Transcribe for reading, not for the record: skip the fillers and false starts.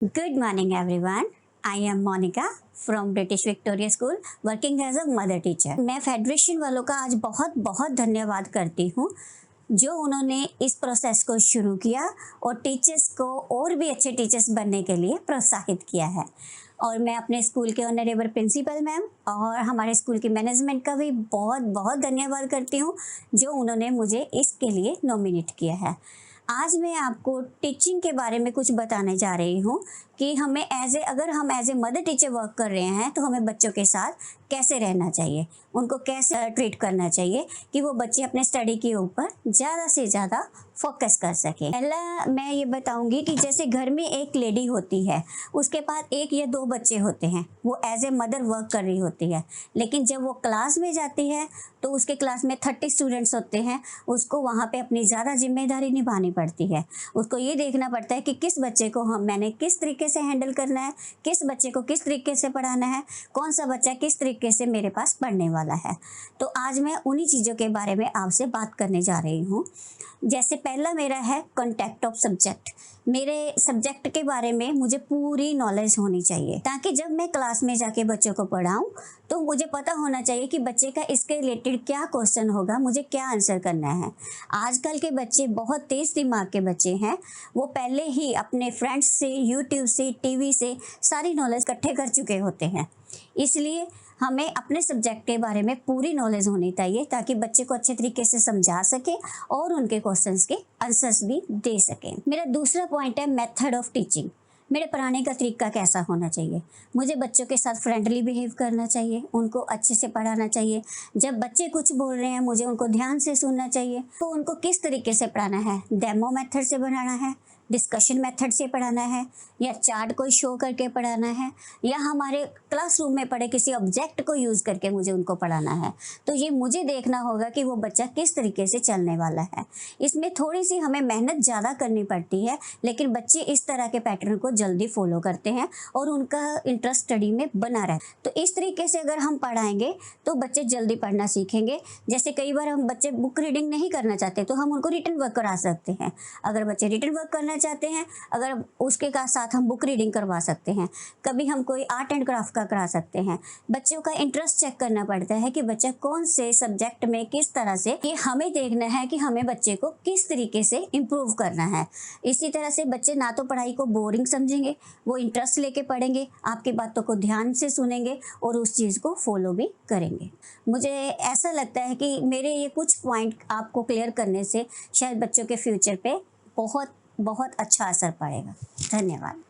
Good morning, everyone. I am Monica from British Victoria School, working as a mother teacher. मैं federation वालों का आज बहुत बहुत धन्यवाद करती हूँ जो उन्होंने इस प्रोसेस को शुरू किया और टीचर्स को और भी अच्छे टीचर्स बनने के लिए प्रोत्साहित किया है। और मैं अपने स्कूल के ऑनरेबल प्रिंसिपल मैम और हमारे स्कूल की मैनेजमेंट का भी बहुत बहुत धन्यवाद करती हूँ जो उन्होंने मुझे इसके लिए नॉमिनेट किया है। आज मैं आपको टीचिंग के बारे में कुछ बताने जा रही हूँ कि हमें अगर हम as a mother teacher work कर रहे हैं तो हमें बच्चों के साथ कैसे रहना चाहिए, उनको कैसे ट्रीट करना चाहिए कि वो बच्चे अपने स्टडी के ऊपर ज़्यादा से ज़्यादा फोकस कर सकें। पहला मैं ये बताऊंगी कि जैसे घर में एक लेडी होती है, उसके पास एक या दो बच्चे होते हैं, वो एज ए मदर वर्क कर रही होती है, लेकिन जब वो क्लास में जाती है तो उसके क्लास में 30 स्टूडेंट्स होते हैं, उसको वहाँ पे अपनी ज़्यादा जिम्मेदारी निभानी पड़ती है। उसको ये देखना पड़ता है कि किस बच्चे को मैंने किस तरीके से हैंडल करना है, किस बच्चे को किस तरीके से पढ़ाना है, कौन सा बच्चा किस तरीके से मेरे पास पढ़ने वाला है। तो आज मैं उन्हीं चीज़ों के बारे में आपसे बात करने जा रही हूँ। जैसे पहला मेरा है कॉन्टेक्ट ऑफ सब्जेक्ट। मेरे सब्जेक्ट के बारे में मुझे पूरी नॉलेज होनी चाहिए ताकि जब मैं क्लास में जाके बच्चों को पढ़ाऊं तो मुझे पता होना चाहिए कि बच्चे का इसके रिलेटेड क्या क्वेश्चन होगा, मुझे क्या आंसर करना है। आजकल के बच्चे बहुत तेज़ दिमाग के बच्चे हैं, वो पहले ही अपने फ्रेंड्स से, यूट्यूब से, टीवी से सारी नॉलेज इकट्ठे कर चुके होते हैं। इसलिए हमें अपने सब्जेक्ट के बारे में पूरी नॉलेज होनी चाहिए ताकि बच्चे को अच्छे तरीके से समझा सके और उनके क्वेश्चंस के आंसर्स भी दे सकें। मेरा दूसरा पॉइंट है मेथड ऑफ टीचिंग। मेरे पढ़ाने का तरीका कैसा होना चाहिए। मुझे बच्चों के साथ फ्रेंडली बिहेव करना चाहिए, उनको अच्छे से पढ़ाना चाहिए। जब बच्चे कुछ बोल रहे हैं मुझे उनको ध्यान से सुनना चाहिए। तो उनको किस तरीके से पढ़ाना है, डेमो मेथड से बनाना है, डिस्कशन मेथड से पढ़ाना है, या चार्ट को शो करके पढ़ाना है, या हमारे क्लासरूम में पढ़े किसी ऑब्जेक्ट को यूज़ करके मुझे उनको पढ़ाना है। तो ये मुझे देखना होगा कि वो बच्चा किस तरीके से चलने वाला है। इसमें थोड़ी सी हमें मेहनत ज़्यादा करनी पड़ती है, लेकिन बच्चे इस तरह के पैटर्न को जल्दी फॉलो करते हैं और उनका इंटरेस्ट स्टडी में बना रहता है। तो इस तरीके से अगर हम पढ़ाएंगे तो बच्चे जल्दी पढ़ना सीखेंगे। जैसे कई बार हम बच्चे बुक रीडिंग नहीं करना चाहते तो हम उनको रिटन वर्क करा सकते हैं। अगर बच्चे रिटन वर्क करना चाहते हैं, अगर उसके साथ हम बुक रीडिंग करवा सकते हैं। कभी हम कोई आर्ट एंड क्राफ्ट का करा सकते हैं। बच्चों का इंटरेस्ट चेक करना पड़ता है कि बच्चा कौन से सब्जेक्ट में किस तरह से, ये हमें देखना है कि हमें बच्चे को किस तरीके से इम्प्रूव करना है। इसी तरह से बच्चे ना तो पढ़ाई को बोरिंग समझेंगे, वो इंटरेस्ट लेके पढ़ेंगे, आपकी बातों को ध्यान से सुनेंगे और उस चीज़ को फॉलो भी करेंगे। मुझे ऐसा लगता है कि मेरे ये कुछ पॉइंट आपको क्लियर करने से शायद बच्चों के फ्यूचर पे बहुत बहुत अच्छा असर पड़ेगा। धन्यवाद।